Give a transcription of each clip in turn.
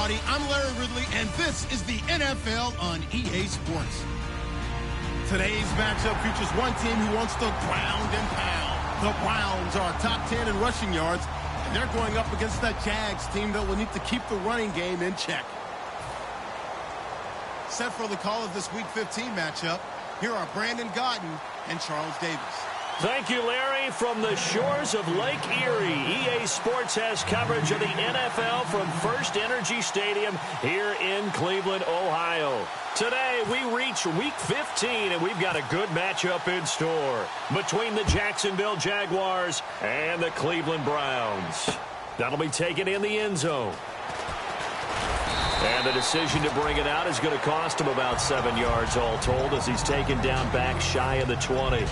everybody. I'm Larry Ridley, and this is the NFL on EA Sports. Today's matchup features one team who wants to ground and pound. The Browns are top 10 in rushing yards, and they're going up against the Jags team that will need to keep the running game in check. Set for the call of this Week 15 matchup, here are Brandon Gaudin and Charles Davis. Thank you, Larry. From the shores of Lake Erie, EA Sports has coverage of the NFL from First Energy Stadium here in Cleveland, Ohio. Today, we reach Week 15, and we've got a good matchup in store between the Jacksonville Jaguars and the Cleveland Browns. That'll be taken in the end zone. And the decision to bring it out is going to cost him about 7 yards all told as he's taken down back shy of the 20.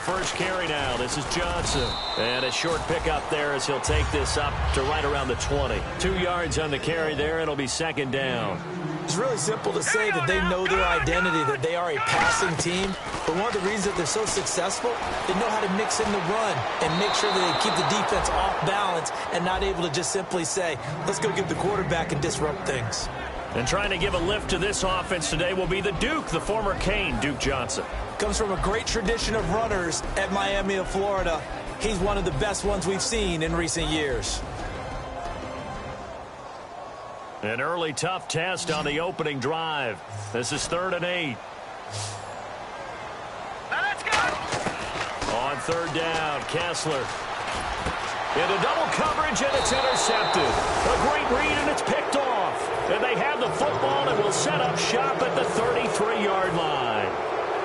First carry now. This is Johnson. And a short pickup there as he'll take this up to right around the 20. 2 yards on the carry there. It'll be second down. It's really simple to say that they know their identity, that they are a passing team. But one of the reasons that they're so successful, they know how to mix in the run and make sure that they keep the defense off balance and not able to just simply say, let's go get the quarterback and disrupt things. And trying to give a lift to this offense today will be the Duke, the former Cane, Duke Johnson. Comes from a great tradition of runners at Miami of Florida. He's one of the best ones we've seen in recent years. An early tough test on the opening drive. This is 3rd and 8. Let's go! On 3rd down, Kessler. Into double coverage, and it's intercepted. A great read, and it's picked off. And they have the football and will set up shop at the 33-yard line.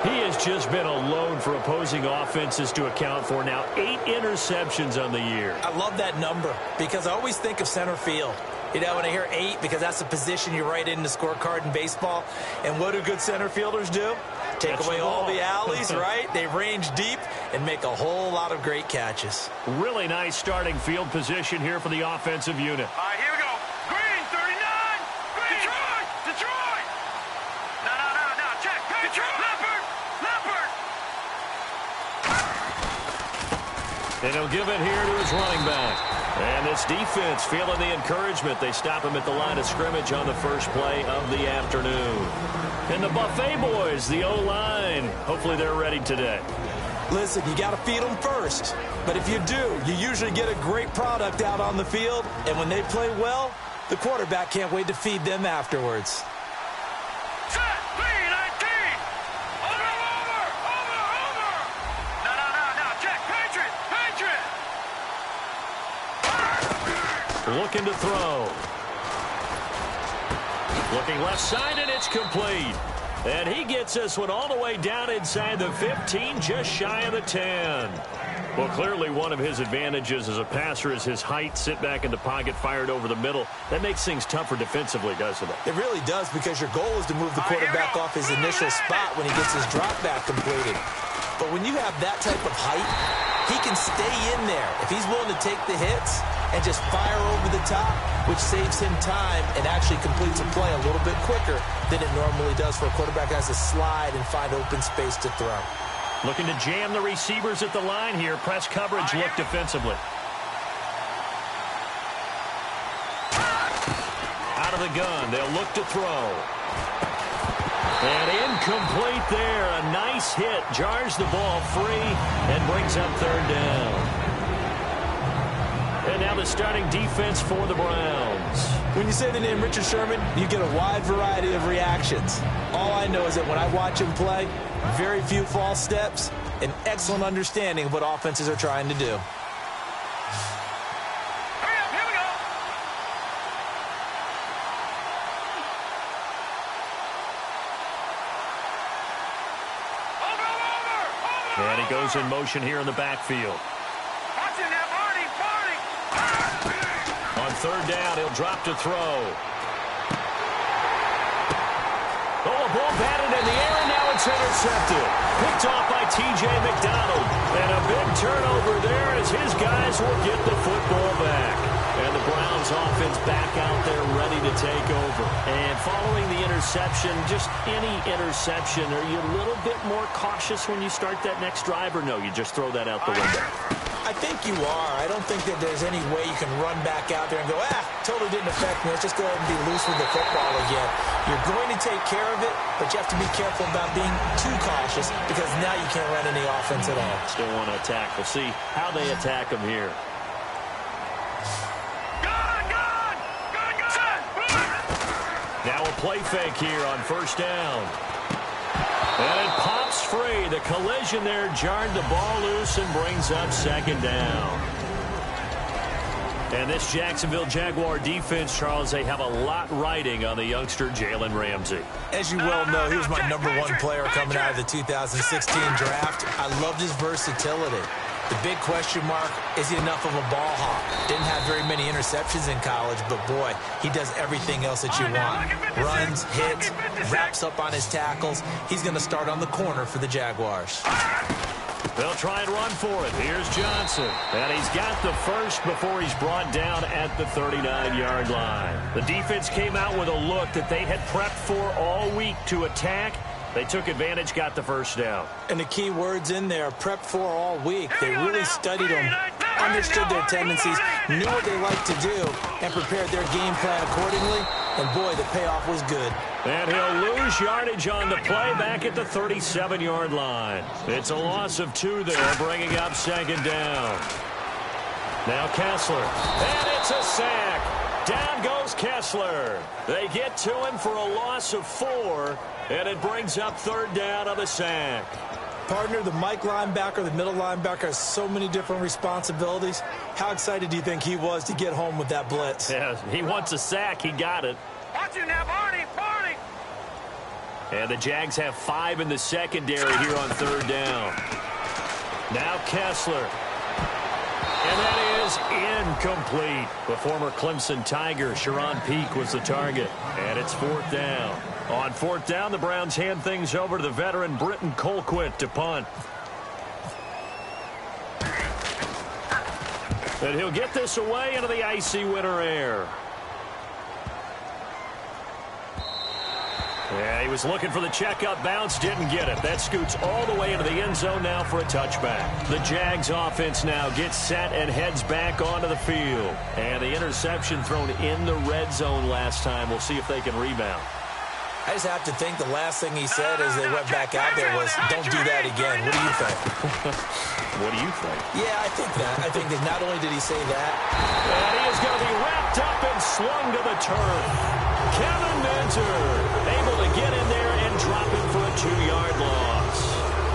He has just been alone for opposing offenses to account for now 8 interceptions on the year. I love that number because I always think of center field. You know, when I hear 8, because that's the position you write in the scorecard in baseball. And what do good center fielders do? Take away all the alleys, right? They range deep and make a whole lot of great catches. Really nice starting field position here for the offensive unit. All right, here we go. Green, 39. Green. Detroit. No. Check. Detroit. Leopard. And he'll give it here to his running back. And this defense feeling the encouragement. They stop him at the line of scrimmage on the first play of the afternoon. And the Buffet boys, the O-line, hopefully they're ready today. Listen, you got to feed them first. But if you do, you usually get a great product out on the field. And when they play well, the quarterback can't wait to feed them afterwards. Set. 3-19. Over. No. Check. Patriot. Looking to throw. Looking left side, and it's complete. And he gets this one all the way down inside the 15, just shy of the 10. Well, clearly one of his advantages as a passer is his height. Sit back in the pocket, fired over the middle. That makes things tougher defensively, doesn't it? It really does, because your goal is to move the quarterback off his initial spot when he gets his drop back completed. But when you have that type of height, he can stay in there if he's willing to take the hits and just fire over the top, which saves him time and actually completes a play a little bit quicker than it normally does for a quarterback that has to slide and find open space to throw. Looking to jam the receivers at the line here. Press coverage look defensively. Out of the gun. They'll look to throw. And incomplete there. A nice hit. Jars the ball free and brings up 3rd down. And now the starting defense for the Browns. When you say the name Richard Sherman, you get a wide variety of reactions. All I know is that when I watch him play, very few false steps, an excellent understanding of what offenses are trying to do. Hurry up, here we go. Over. And he goes in motion here in the backfield. Watch it now, Barney. 3rd down, he'll drop to throw. Oh, a ball batted It's intercepted. Picked off by T.J. McDonald. And a big turnover there as his guys will get the football back. And the Browns offense back out there ready to take over. And following the interception, just any interception, are you a little bit more cautious when you start that next drive, or no, you just throw that out the window? I think you are. I don't think that there's any way you can run back out there and go, totally didn't affect me. Let's just go ahead and be loose with the football again. You're going to take care of it, but you have to be careful about being too cautious because now you can't run any offense at all. Still want to attack. We'll see how they attack them here. Now a play fake here on first down. And it pops free. The collision there jarred the ball loose and brings up second down. And this Jacksonville Jaguar defense, Charles, they have a lot riding on the youngster Jalen Ramsey. As you well know, he was my #1 player coming out of the 2016 draft. I loved his versatility. The big question mark, is he enough of a ball hawk? Didn't have very many interceptions in college, but boy, he does everything else that you want. Runs, hits, wraps up on his tackles. He's going to start on the corner for the Jaguars. They'll try and run for it. Here's Johnson. And he's got the first before he's brought down at the 39-yard line. The defense came out with a look that they had prepped for all week to attack. They took advantage, got the first down. And the key words in there, prepped for all week. They really studied them, understood their tendencies, knew what they like to do, and prepared their game plan accordingly. And boy, the payoff was good. And he'll lose yardage on the play back at the 37-yard line. It's a loss of 2 there, bringing up second down. Now Kessler. And it's a sack. Down goes Kessler. They get to him for a loss of 4, and it brings up third down on the sack. Partner, the Mike linebacker, the middle linebacker has so many different responsibilities. How excited do you think he was to get home with that blitz? Yeah, he wants a sack. He got it. Watch it now, Barney. And the Jags have 5 in the secondary here on third down. Now Kessler. And that is incomplete. The former Clemson Tiger, Sharon Peake, was the target. And it's fourth down. On fourth down, the Browns hand things over to the veteran Britton Colquitt to punt. And he'll get this away into the icy winter air. Yeah, he was looking for the checkup bounce, didn't get it. That scoots all the way into the end zone now for a touchback. The Jags offense now gets set and heads back onto the field. And the interception thrown in the red zone last time. We'll see if they can rebound. I just have to think the last thing he said as they went back out there was, don't do that again. What do you think? What do you think? Yeah, I think that. I think that not only did he say that. And he is going to be wrapped up and slung to the turf. Kevin Minter able to get in there and drop him for a 2-yard loss.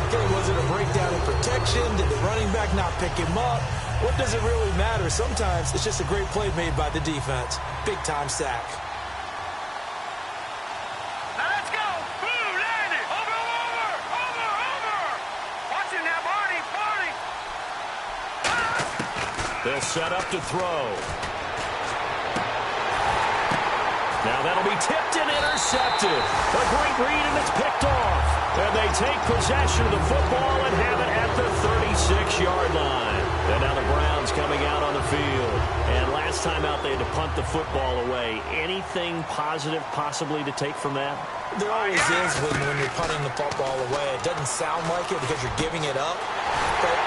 Okay, was it a breakdown in protection? Did the running back not pick him up? What does it really matter? Sometimes it's just a great play made by the defense. Big-time sack. Now let's go. Blue, land it. Over. Watch it now, Barney. They'll set up to throw. Now that'll be tipped and intercepted. A great read, and it's picked off. And they take possession of the football and have it at the 36-yard line. And now the Browns coming out on the field. And last time out, they had to punt the football away. Anything positive possibly to take from that? There always is when you're punting the football away. It doesn't sound like it because you're giving it up. But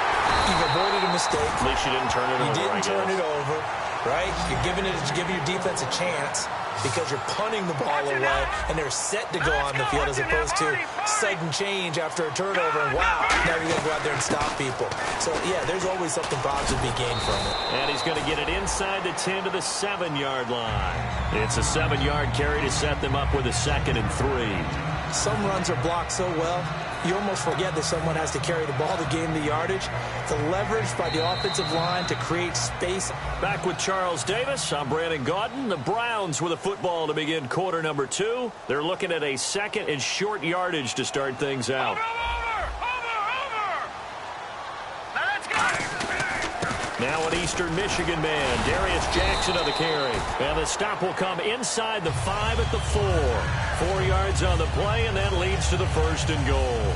you've avoided a mistake. At least you didn't turn it over. You didn't turn it over, right? You're giving your defense a chance because you're punting the ball away, and they're set to go on the field as opposed to sudden change after a turnover, and wow, now you're going to go out there and stop people. So, yeah, there's always something positive to be gained from it. And he's going to get it inside the 10 to the 7-yard line. It's a 7-yard carry to set them up with a 2nd and 3. Some runs are blocked so well, you almost forget that someone has to carry the ball to gain the yardage. The leverage by the offensive line to create space. Back with Charles Davis, I'm Brandon Gaudin. The Browns with a football to begin quarter number 2. They're looking at a 2nd and short yardage to start things out. Over. Now let's go. Now an Eastern Michigan man, Darius Jackson on the carry. And the stop will come inside the 5 at the 4. 4 yards on the play, and that leads to the 1st and goal.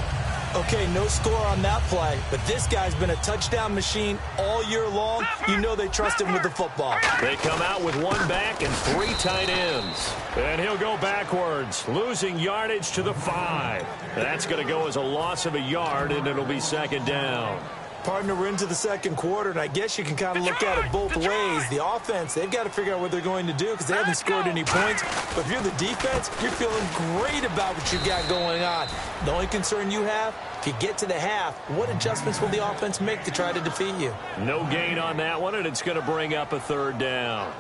Okay, no score on that play, but this guy's been a touchdown machine all year long. You know they trust him with the football. They come out with 1 back and 3 tight ends. And he'll go backwards, losing yardage to the 5. That's going to go as a loss of a yard, and it'll be 2nd down. Partner, we're into the 2nd quarter, and I guess you can kind of look at it both ways. The offense, they've got to figure out what they're going to do because they haven't scored any points. But if you're the defense, you're feeling great about what you got going on. The only concern you have, if you get to the half, what adjustments will the offense make to try to defeat you? No gain on that one, and it's going to bring up a 3rd down.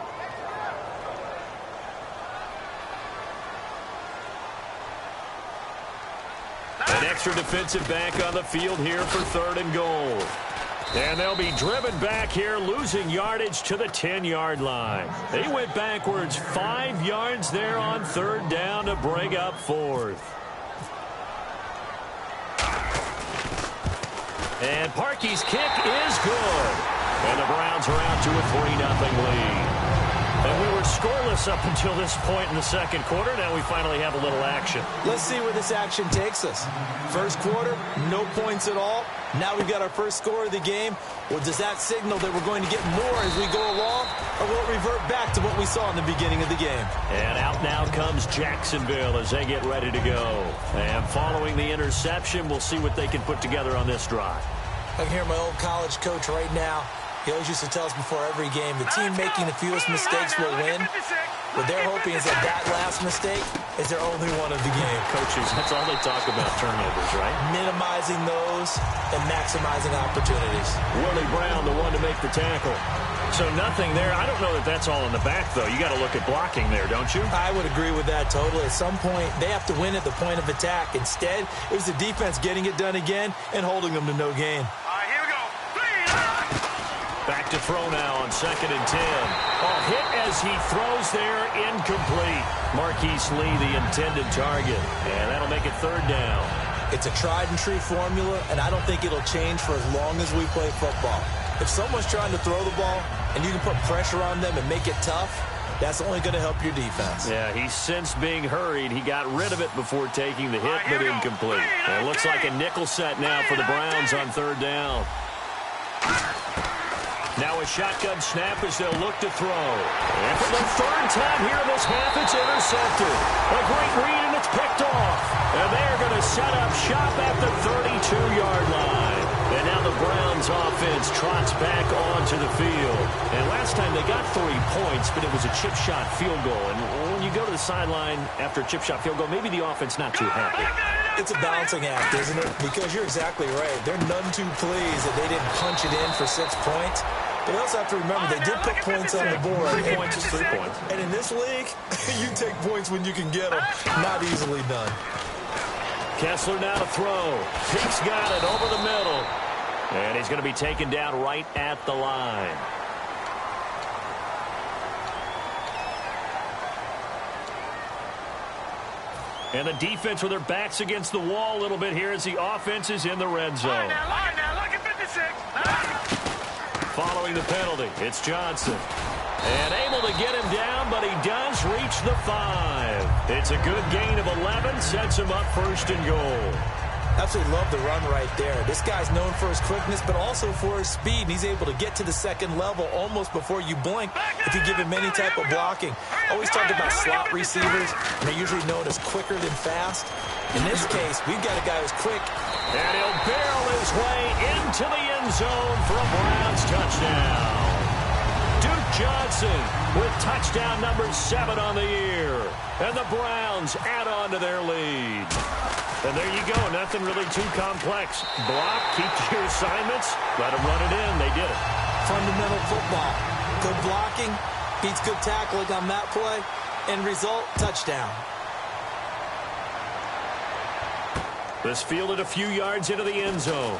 An extra defensive back on the field here for 3rd and goal. And they'll be driven back here, losing yardage to the 10-yard line. They went backwards 5 yards there on 3rd down to bring up 4th. And Parkey's kick is good. And the Browns are out to a 3-0 lead. And we were scoreless up until this point in the 2nd quarter. Now we finally have a little action. Let's see where this action takes us. 1st quarter, no points at all. Now we've got our 1st score of the game. Or does that signal that we're going to get more as we go along? Or will it revert back to what we saw in the beginning of the game? And out now comes Jacksonville as they get ready to go. And following the interception, we'll see what they can put together on this drive. I can hear my old college coach right now. He always used to tell us before every game, the team making the fewest mistakes will win. What they're hoping is that last mistake is their only one of the game. Coaches, that's all they talk about, turnovers, right? Minimizing those and maximizing opportunities. Willie Brown, the one to make the tackle. So nothing there. I don't know that that's all in the back, though. You got to look at blocking there, don't you? I would agree with that totally. At some point, they have to win at the point of attack. Instead, it was the defense getting it done again and holding them to no gain. Back to throw now on 2nd and 10. Hit as he throws there, incomplete. Marquise Lee, the intended target. And that'll make it 3rd down. It's a tried-and-true formula, and I don't think it'll change for as long as we play football. If someone's trying to throw the ball and you can put pressure on them and make it tough, that's only going to help your defense. Yeah, he's since being hurried. He got rid of it before taking the hit, but incomplete. And it looks like a nickel set now for the Browns on 3rd down. Now a shotgun snap as they'll look to throw. And for the 3rd time here in this half, it's intercepted. A great read, and it's picked off. And they're going to set up shop at the 32-yard line. And now the Browns offense trots back onto the field. And last time they got 3 points, but it was a chip shot field goal. And when you go to the sideline after a chip shot field goal, maybe the offense not too happy. It's a balancing act, isn't it? Because you're exactly right. They're none too pleased that they didn't punch it in for 6 points. But you also have to remember they did put points on the board. 3 points is 3 points. And in this league, you take points when you can get them. Not easily done. Kessler now to throw. Peake's got it over the middle. And he's going to be taken down right at the line. And the defense with their backs against the wall a little bit here as the offense is in the red zone. Line now, look at 56. Following the penalty, it's Johnson. And able to get him down, but he does reach the 5. It's a good gain of 11, sets him up 1st and goal. Absolutely love the run right there. This guy's known for his quickness, but also for his speed. And he's able to get to the 2nd level almost before you blink if you give him any type of blocking. Always talk about slot receivers, and they're usually known as quicker than fast. In this case, we've got a guy who's quick. And he'll barrel his way into the end zone for a Browns touchdown. Duke Johnson with touchdown number 7 on the year. And the Browns add on to their lead. And there you go. Nothing really too complex. Block, keep to your assignments, let them run it in. They did it. Fundamental football. Good blocking, beats good tackling on that play. End result, touchdown. This fielded a few yards into the end zone.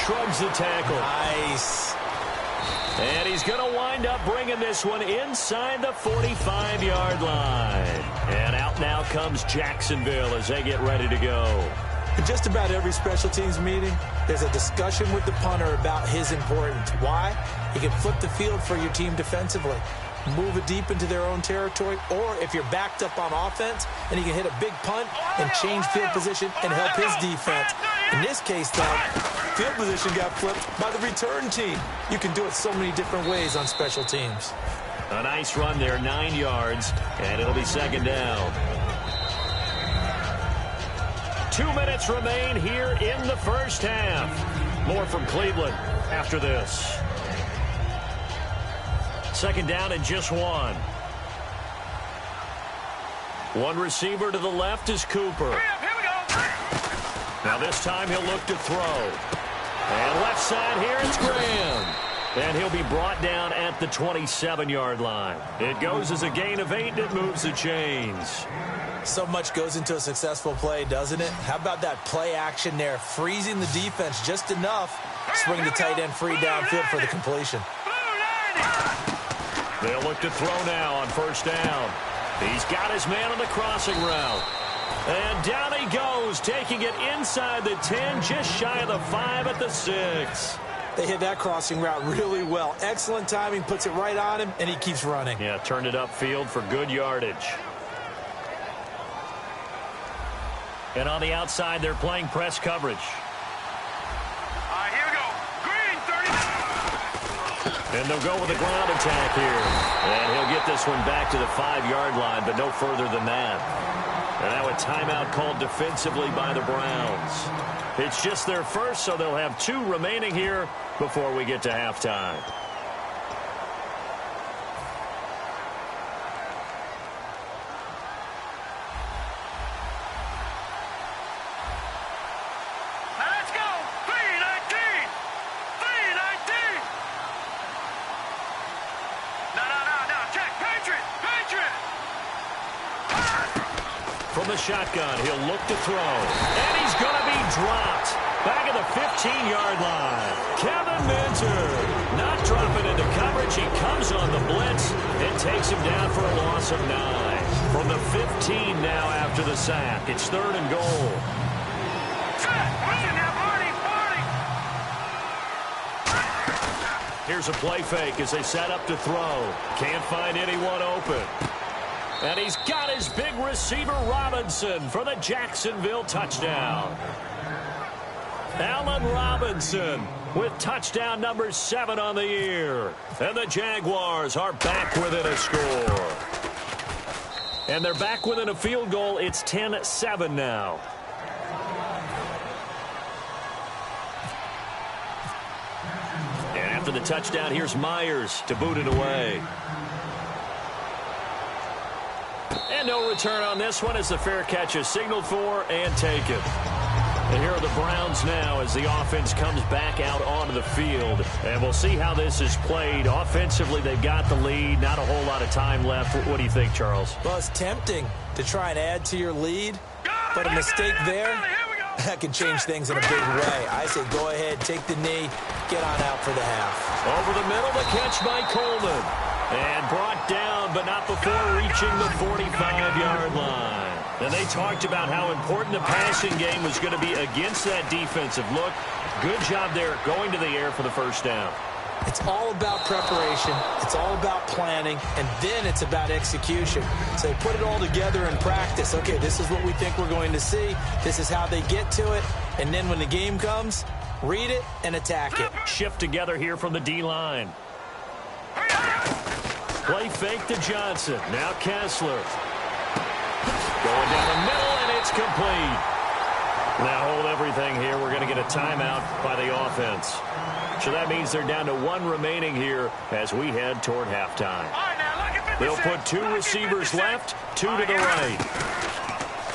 Shrugs the tackle. Nice. And he's going to wind up bringing this one inside the 45-yard line. And out now comes Jacksonville as they get ready to go. In just about every special teams meeting, there's a discussion with the punter about his importance. Why? He can flip the field for your team defensively, move it deep into their own territory, or if you're backed up on offense, and he can hit a big punt and change field position and help his defense. In this case, though, field position got flipped by the return team. You can do it so many different ways on special teams. A nice run there, 9 yards, and it'll be second down. 2 minutes remain here in the first half. More from Cleveland after this. Second down and just one. One receiver to the left is Cooper. Here we go. Now this time he'll look to throw. And left side here, it's Graham. And he'll be brought down at the 27-yard line. It goes as a gain of 8, and it moves the chains. So much goes into a successful play, doesn't it? How about that play action there, freezing the defense just enough, swing the tight end free downfield for the completion. They'll look to throw now on first down. He's got his man on the crossing route. And down he goes, taking it inside the 10, just shy of the 5 at the 6. They hit that crossing route really well. Excellent timing, puts it right on him, and he keeps running. Yeah, turned it upfield for good yardage. And on the outside, they're playing press coverage. All right, here we go. Green, 30. And they'll go with a ground attack here. And he'll get this one back to the 5-yard line, but no further than that. And now a timeout called defensively by the Browns. It's just their first, so they'll have 2 remaining here before we get to halftime. Now let's go. 319. 319. No. Check. Patriot. From the shotgun, he'll look to throw. And he's going to be dropped. Back at the 15-yard line. Kevin Minter not dropping into coverage. He comes on the blitz and takes him down for a loss of 9. From the 15 now after the sack. It's 3rd and goal. Here's a play fake as they set up to throw. Can't find anyone open. And he's got his big receiver Robinson for the Jacksonville touchdown. Allen Robinson with touchdown number 7 on the year. And the Jaguars are back within a score. And they're back within a field goal. It's 10-7 now. And after the touchdown, here's Myers to boot it away. And no return on this one as the fair catch is signaled for and taken. And here are the Browns now as the offense comes back out onto the field. And we'll see how this is played. Offensively, they've got the lead. Not a whole lot of time left. What do you think, Charles? Well, it's tempting to try and add to your lead, but a mistake there, that can change things in a big way. I say go ahead, take the knee, get on out for the half. Over the middle, the catch by Coleman. And brought down, but not before reaching the 45-yard line. And they talked about how important the passing game was going to be against that defensive look. Good job there going to the air for the first down. It's all about preparation. It's all about planning. And then it's about execution. So they put it all together in practice. Okay, this is what we think we're going to see. This is how they get to it. And then when the game comes, read it and attack it. Shift together here from the D-line. Play fake to Johnson. Now Kessler. Going down the middle, and it's complete. Now hold everything here. We're going to get a timeout by the offense. So that means they're down to 1 remaining here as we head toward halftime. They'll put 2 receivers left, 2 to the right.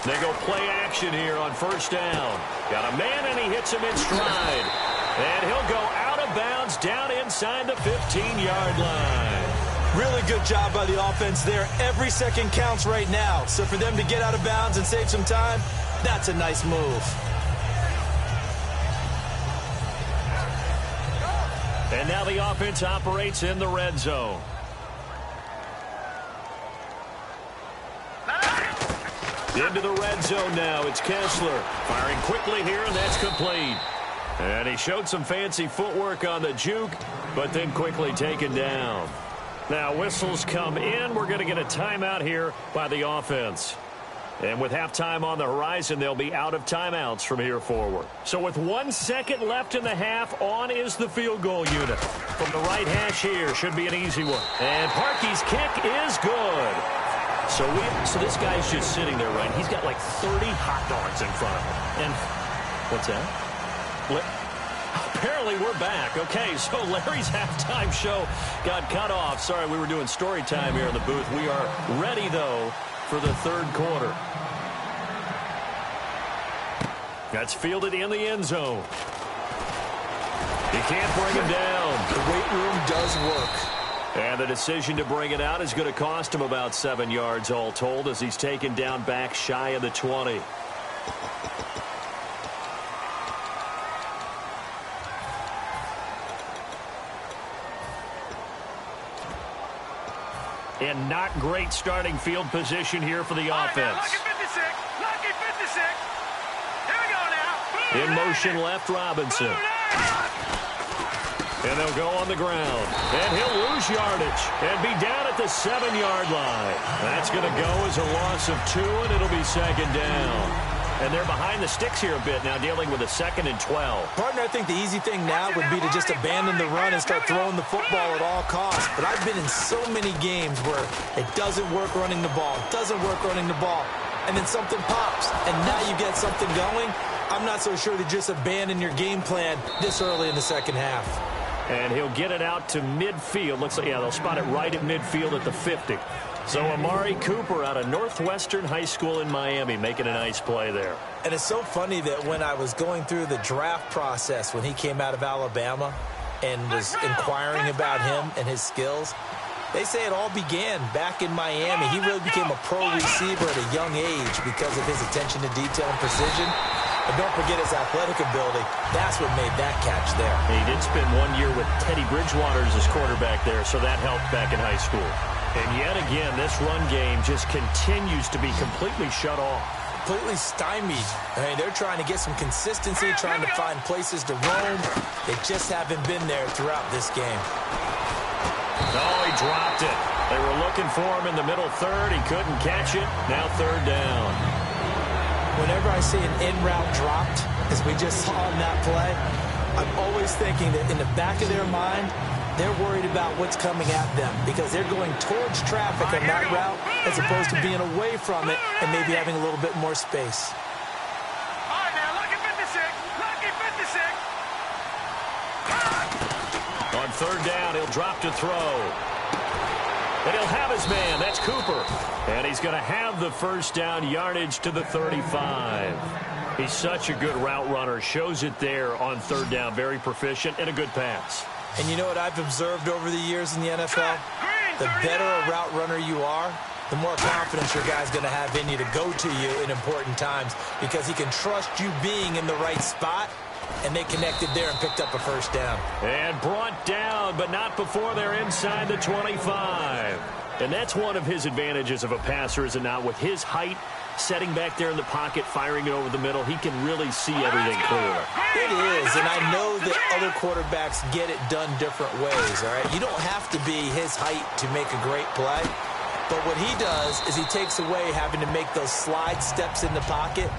They go play action here on first down. Got a man, and he hits him in stride. And he'll go out of bounds down inside the 15-yard line. Really good job by the offense there. Every second counts right now. So for them to get out of bounds and save some time, that's a nice move. And now the offense operates in the red zone. Into the red zone now. It's Kessler. Firing quickly here, and that's complete. And he showed some fancy footwork on the juke, but then quickly taken down. Now, whistles come in. We're going to get a timeout here by the offense. And with halftime on the horizon, they'll be out of timeouts from here forward. So with 1 second left in the half, on is the field goal unit. From the right hash here, should be an easy one. And Parkey's kick is good. So this guy's just sitting there, right? He's got like 30 hot dogs in front of him. And what's that? Apparently we're back. Okay, so Larry's halftime show got cut off. Sorry, we were doing story time here in the booth. We are ready, though, for the third quarter. That's fielded in the end zone. He can't bring him down. The weight room does work. And the decision to bring it out is going to cost him about 7 yards all told as he's taken down back shy of the 20. And not great starting field position here for the offense. Lucky 56. Lucky 56. Here we go now. In motion left, Robinson. And they'll go on the ground. And he'll lose yardage and be down at the 7-yard line. That's going to go as a loss of 2, and it'll be second down. And they're behind the sticks here a bit now, dealing with a 2nd and 12. Partner, I think the easy thing now would be to just abandon the run and start throwing the football at all costs. But I've been in so many games where it doesn't work running the ball, and then something pops, and now you get something going. I'm not so sure to just abandon your game plan this early in the second half. And he'll get it out to midfield. Looks like, yeah, they'll spot it right at midfield at the 50. So Amari Cooper out of Northwestern High School in Miami making a nice play there. And it's so funny that when I was going through the draft process when he came out of Alabama and was inquiring about him and his skills, they say it all began back in Miami. He really became a pro receiver at a young age because of his attention to detail and precision. And don't forget his athletic ability. That's what made that catch there. He did spend 1 year with Teddy Bridgewater as his quarterback there, so that helped back in high school. And yet again, this run game just continues to be completely shut off. Completely stymied. I mean, they're trying to get some consistency, trying to find places to roam. They just haven't been there throughout this game. Oh, he dropped it. They were looking for him in the middle third. He couldn't catch it. Now third down. Whenever I see an in-route dropped, as we just saw in that play, I'm always thinking that in the back of their mind, they're worried about what's coming at them because they're going towards traffic on that route as opposed to being away from it and maybe having a little bit more space. All right, now, lucky 56. Lucky 56. On third down, he'll drop to throw. And he'll have his man. That's Cooper. And he's going to have the first down yardage to the 35. He's such a good route runner. Shows it there on third down. Very proficient and a good pass. And you know what I've observed over the years in the NFL? The better a route runner you are, the more confidence your guy's going to have in you to go to you in important times because he can trust you being in the right spot. And they connected there and picked up a first down. And brought down, but not before they're inside the 25. And that's one of his advantages of a passer, is it not? With his height, setting back there in the pocket, firing it over the middle, he can really see everything clearly. It is, and I know that other quarterbacks get it done different ways, all right? You don't have to be his height to make a great play. But what he does is he takes away having to make those slide steps in the pocket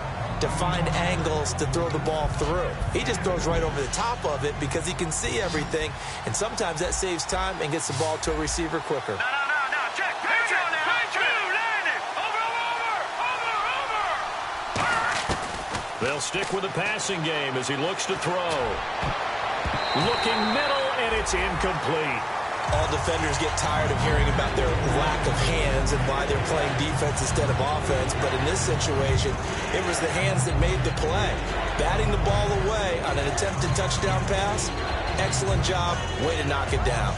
to find angles to throw the ball through. He just throws right over the top of it because he can see everything, and sometimes that saves time and gets the ball to a receiver quicker. No, check. Pitch on now. Landed. Over. They'll stick with the passing game as he looks to throw. Looking middle, and it's incomplete. All defenders get tired of hearing about their lack of hands and why they're playing defense instead of offense. But in this situation, it was the hands that made the play. Batting the ball away on an attempted touchdown pass, excellent job. Way to knock it down.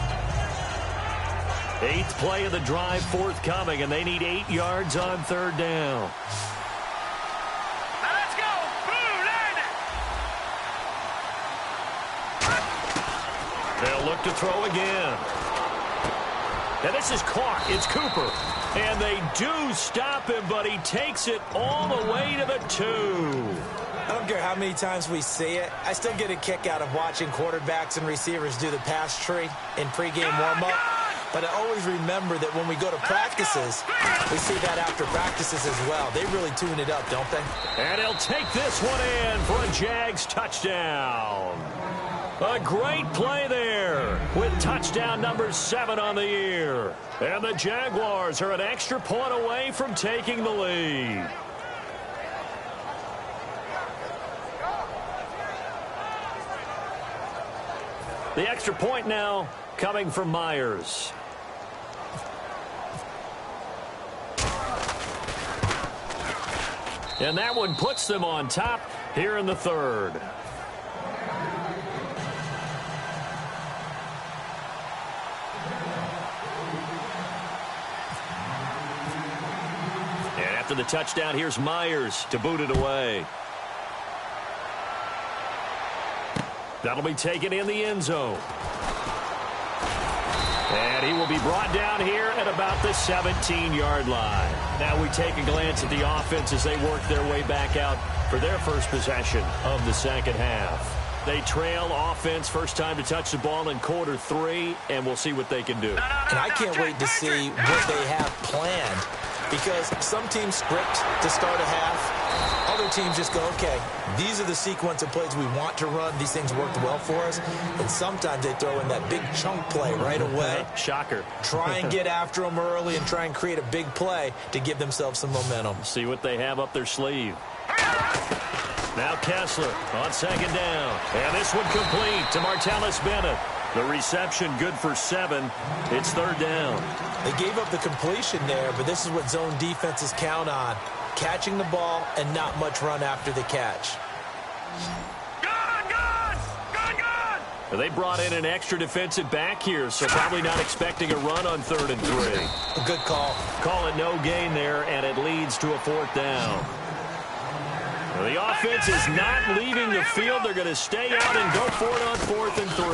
8th play of the drive forthcoming, and they need 8 yards on third down. Now let's go. They'll look to throw again. And this is caught. It's Cooper. And they do stop him, but he takes it all the way to the 2. I don't care how many times we see it. I still get a kick out of watching quarterbacks and receivers do the pass tree in pregame warm-up. But I always remember that when we go to practices, we see that after practices as well. They really tune it up, don't they? And he'll take this one in for a Jags touchdown. A great play there with touchdown number 7 on the year. And the Jaguars are an extra point away from taking the lead. The extra point now coming from Myers. And that one puts them on top here in the 3rd. And after the touchdown, here's Myers to boot it away. That'll be taken in the end zone. And he will be brought down here at about the 17-yard line. Now we take a glance at the offense as they work their way back out for their first possession of the second half. They trail offense first time to touch the ball in quarter 3, and we'll see what they can do. And I can't wait to see what they have planned, because some teams script to start a half. Other teams just go, okay, these are the sequence of plays we want to run. These things worked well for us. And sometimes they throw in that big chunk play right away. Shocker. Try and get after them early and try and create a big play to give themselves some momentum. See what they have up their sleeve. Now Kessler on second down. And this one complete to Martellus Bennett. The reception good for 7. It's 3rd down. They gave up the completion there, but this is what zone defenses count on. Catching the ball and not much run after the catch. They brought in an extra defensive back here, so probably not expecting a run on 3rd and 3. A good call. Call it no gain there, and it leads to a 4th down. The offense is not leaving the field. They're going to stay out and go for it on 4th and 3.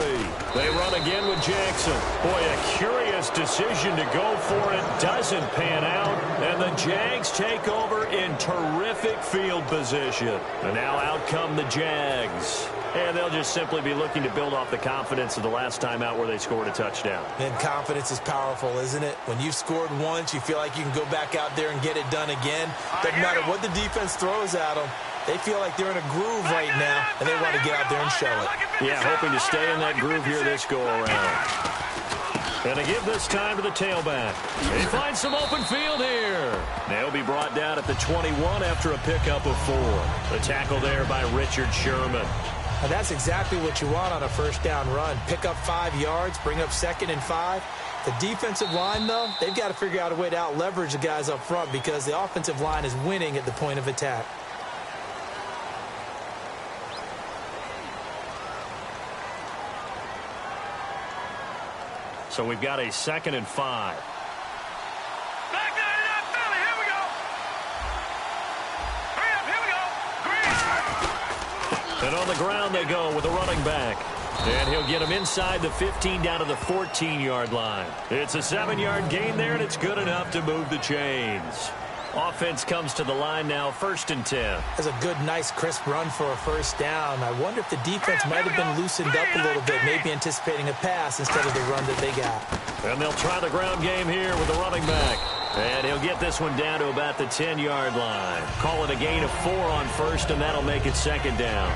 They run again with Jackson. Boy, a curious decision to go for it. Doesn't pan out. And the Jags take over in terrific field position. And now out come the Jags. And they'll just simply be looking to build off the confidence of the last time out where they scored a touchdown. And confidence is powerful, isn't it? When you've scored once, you feel like you can go back out there and get it done again. Doesn't matter what the defense throws at them. They feel like they're in a groove right now, and they want to get out there and show it. Yeah, hoping to stay in that groove here this go-around. And to give this time to the tailback. He finds some open field here. They'll be brought down at the 21 after a pickup of 4. The tackle there by Richard Sherman. And that's exactly what you want on a first down run. Pick up 5 yards, bring up 2nd and 5. The defensive line, though, they've got to figure out a way to out-leverage the guys up front because the offensive line is winning at the point of attack. So we've got a 2nd and 5. Back there in that belly. Here we go. Hurry up. Here we go. Green. And on the ground they go with a running back. And he'll get him inside the 15 down to the 14-yard line. It's a 7-yard gain there, and it's good enough to move the chains. Offense comes to the line now, 1st and 10. That's a good, nice, crisp run for a first down. I wonder if the defense might have been loosened up a little bit, maybe anticipating a pass instead of the run that they got. And they'll try the ground game here with the running back. And he'll get this one down to about the 10-yard line. Call it a gain of 4 on 1st, and that'll make it 2nd down.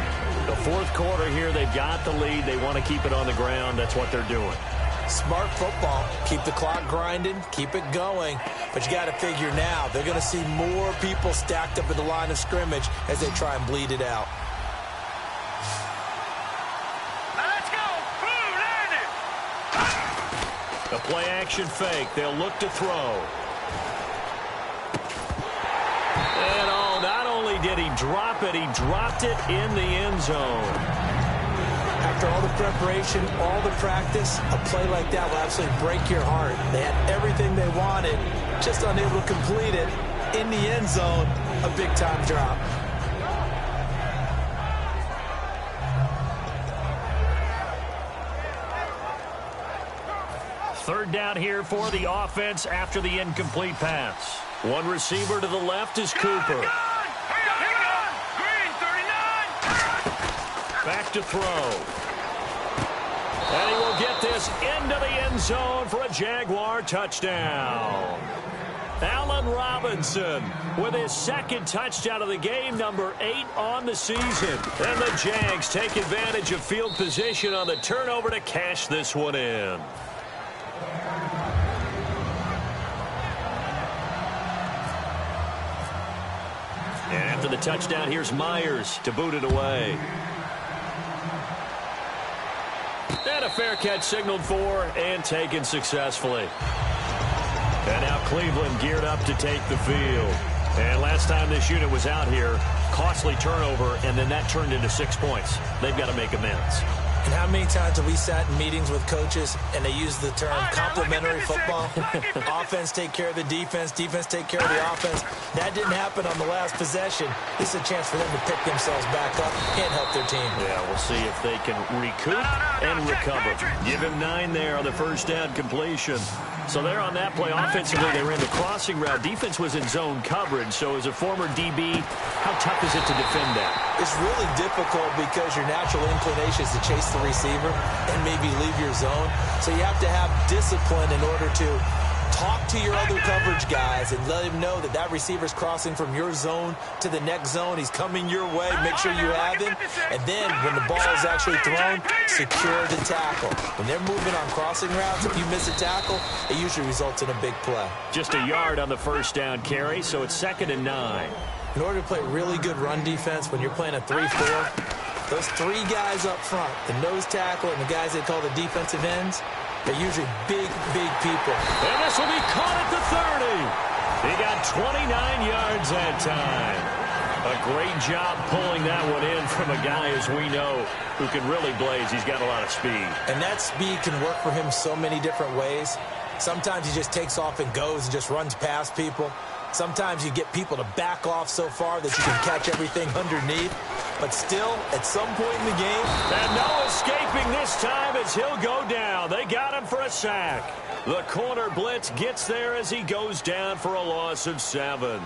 The 4th quarter here, they've got the lead. They want to keep it on the ground. That's what they're doing. Smart football. Keep the clock grinding. Keep it going. But you got to figure now, they're going to see more people stacked up at the line of scrimmage as they try and bleed it out. Now let's go. Boom, land it. A play-action fake. They'll look to throw. And not only did he drop it, he dropped it in the end zone. After all the preparation, all the practice, a play like that will absolutely break your heart. They had everything they wanted, just unable to complete it. In the end zone, a big-time drop. third down here for the offense after the incomplete pass. One receiver to the left is Cooper. Back to throw. And he will get this into the end zone for a Jaguar touchdown. Allen Robinson with his second touchdown of the game, number 8 on the season. And the Jags take advantage of field position on the turnover to cash this one in. And after the touchdown, here's Myers to boot it away. And a fair catch signaled for and taken successfully. And now Cleveland geared up to take the field. And last time this unit was out here, costly turnover, and then that turned into 6 points. They've got to make amends. And how many times have we sat in meetings with coaches and they use the term complementary football? Offense take care of the defense, defense take care of the offense. That didn't happen on the last possession. This is a chance for them to pick themselves back up and help their team. Yeah, we'll see if they can recoup and recover. Give him 9 there on the first down completion. So there on that play, offensively, they ran the crossing route. Defense was in zone coverage. So as a former DB, how tough is it to defend that? It's really difficult because your natural inclination is to chase the receiver and maybe leave your zone. So you have to have discipline in order to talk to your other coverage guys and let him know that that receiver's crossing from your zone to the next zone. He's coming your way. Make sure you have him. And then when the ball is actually thrown, secure the tackle. When they're moving on crossing routes, if you miss a tackle, it usually results in a big play. Just a yard on the first down carry, so it's 2nd and 9. In order to play really good run defense, when you're playing a 3-4, those 3 guys up front, the nose tackle and the guys they call the defensive ends, they're usually big, big people. And this will be caught at the 30. He got 29 yards that time. A great job pulling that one in from a guy, as we know, who can really blaze. He's got a lot of speed. And that speed can work for him so many different ways. Sometimes he just takes off and goes and just runs past people. Sometimes you get people to back off so far that you can catch everything underneath. But still, at some point in the game... And no escaping this time as he'll go down. They got him for a sack. The corner blitz gets there as he goes down for a loss of 7.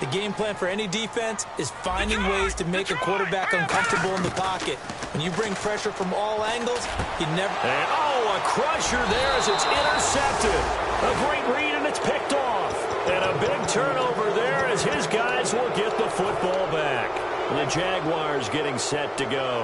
The game plan for any defense is finding ways to make a quarterback uncomfortable in the pocket. When you bring pressure from all angles, you never... And, oh, a crusher there as it's intercepted. A great read, and it's picked off. And a big turnover there as his guys will get the football back. And the Jaguars getting set to go.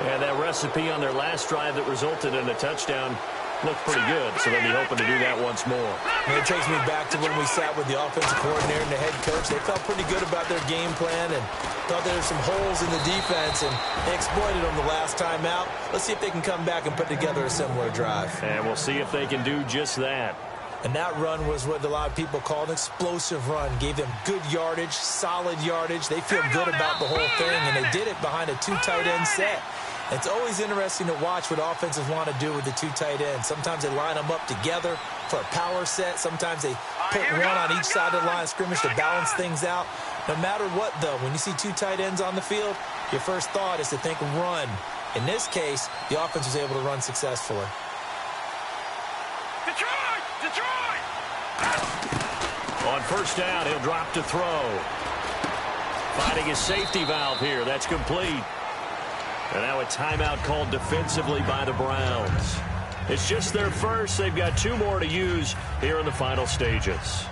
And that recipe on their last drive that resulted in a touchdown looked pretty good, so they'll be hoping to do that once more. And it takes me back to when we sat with the offensive coordinator and the head coach. They felt pretty good about their game plan and thought there were some holes in the defense, and they exploited them the last time out. Let's see if they can come back and put together a similar drive. And we'll see if they can do just that. And that run was what a lot of people call an explosive run. Gave them good yardage, solid yardage. They feel good about the whole thing, and they did it behind a 2 tight end set. It's always interesting to watch what offenses want to do with the 2 tight ends. Sometimes they line them up together for a power set. Sometimes they put one on each side of the line of scrimmage to balance things out. No matter what, though, when you see 2 tight ends on the field, your first thought is to think run. In this case, the offense was able to run successfully. Detroit! Detroit! On first down, he'll drop to throw. Finding his safety valve here. That's complete. And now a timeout called defensively by the Browns. It's just their first. They've got 2 more to use here in the final stages.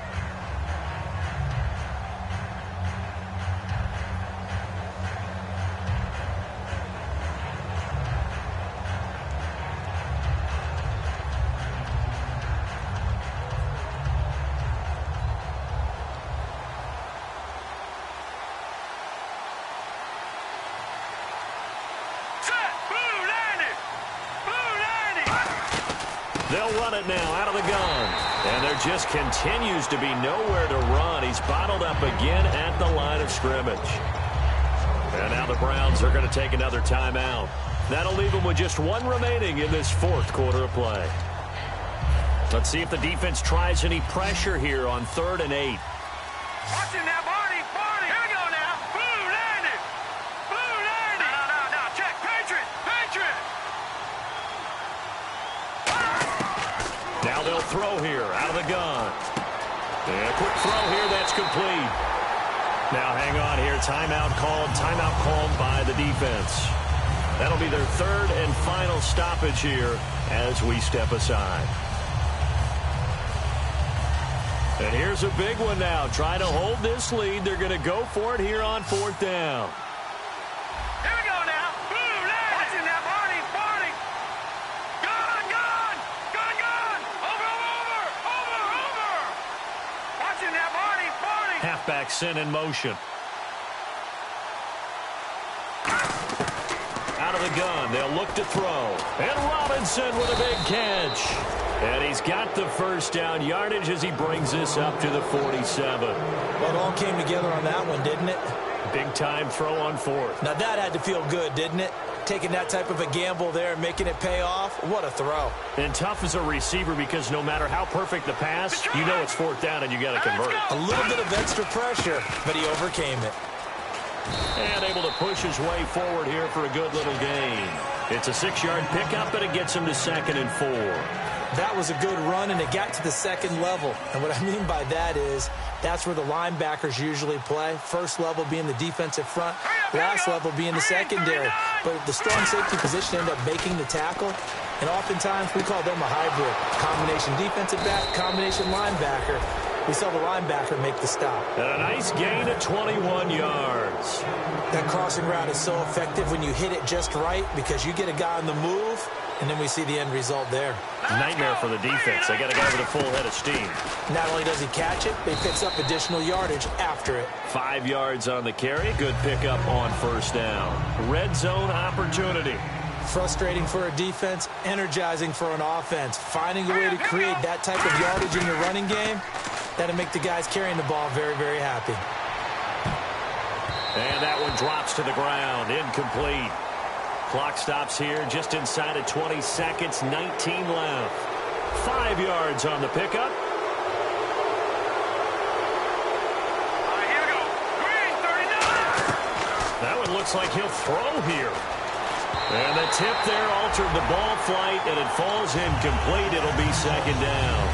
They'll run it now out of the gun. And there just continues to be nowhere to run. He's bottled up again at the line of scrimmage. And now the Browns are going to take another timeout. That'll leave them with just 1 remaining in this 4th quarter of play. Let's see if the defense tries any pressure here on 3rd and 8. Watch it now, Barney! Barney! Here we go now! Blue landed! Blue landed! No, check! Patriot! Patriot! Now Now they'll throw here out of the gun. And a quick throw here. That's complete. Now hang on here. Timeout called by the defense. That'll be their third and final stoppage here as we step aside. And here's a big one now. Trying to hold this lead. They're going to go for it here on 4th down. Here we go now. Boom, watching that party. Gun. Over. Watching that party. Halfback sent in motion. Out of the gun. They'll look to throw. And Robinson with a big catch. And he's got the first down yardage as he brings this up to the 47. Well, it all came together on that one, didn't it? Big time throw on 4th. Now that had to feel good, didn't it? Taking that type of a gamble there and making it pay off. What a throw. And tough as a receiver because no matter how perfect the pass, you know it's 4th down and you got to convert. A little bit of extra pressure, but he overcame it. And able to push his way forward here for a good little gain. It's a 6-yard pickup, and it gets him to 2nd and 4. That was a good run, and it got to the 2nd level. And what I mean by that is that's where the linebackers usually play. First level being the defensive front, last level being the secondary. But the strong safety position ended up making the tackle, and oftentimes we call them a hybrid. Combination defensive back, combination linebacker. We saw the linebacker make the stop. And a nice gain of 21 yards. That crossing route is so effective when you hit it just right because you get a guy on the move, and then we see the end result there. Nightmare for the defense. They got a guy with a full head of steam. Not only does he catch it, but he picks up additional yardage after it. 5 yards on the carry. Good pickup on 1st down. Red zone opportunity. Frustrating for a defense, energizing for an offense. Finding a way to create that type of yardage in your running game, that'll make the guys carrying the ball very, very happy. And that one drops to the ground. Incomplete. Clock stops here just inside of 20 seconds. 19 left. 5 yards on the pickup. All right, here we go. Green, 39. That one looks like he'll throw here. And the tip there altered the ball flight, and it falls incomplete. It'll be 2nd down.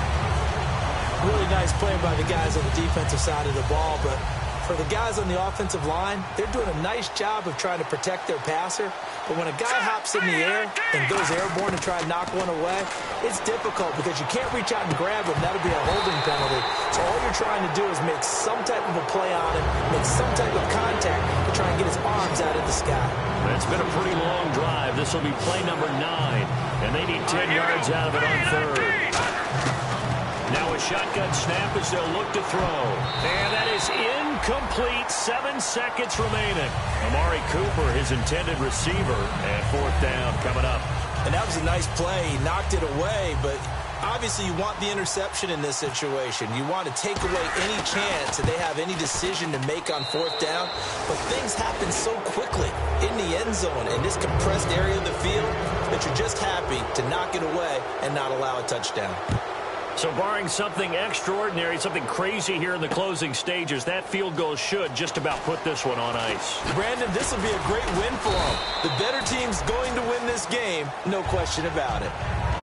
Really nice play by the guys on the defensive side of the ball, but for the guys on the offensive line, they're doing a nice job of trying to protect their passer. But when a guy hops in the air and goes airborne to try and knock one away, it's difficult because you can't reach out and grab him. That'll be a holding penalty. So all you're trying to do is make some type of a play on him, make some type of contact to try and get his arms out of the sky. It's been a pretty long drive. This will be play number 9, and they need 10 yards out of it on 3rd. Now a shotgun snap as they'll look to throw. And that is incomplete. 7 seconds remaining. Amari Cooper, his intended receiver, and 4th down coming up. And that was a nice play. He knocked it away, but obviously you want the interception in this situation. You want to take away any chance that they have any decision to make on 4th down. But things happen so quickly in the end zone in this compressed area of the field that you're just happy to knock it away and not allow a touchdown. So barring something extraordinary, something crazy here in the closing stages, that field goal should just about put this one on ice. Brandon, this will be a great win for them. The better team's going to win this game, no question about it.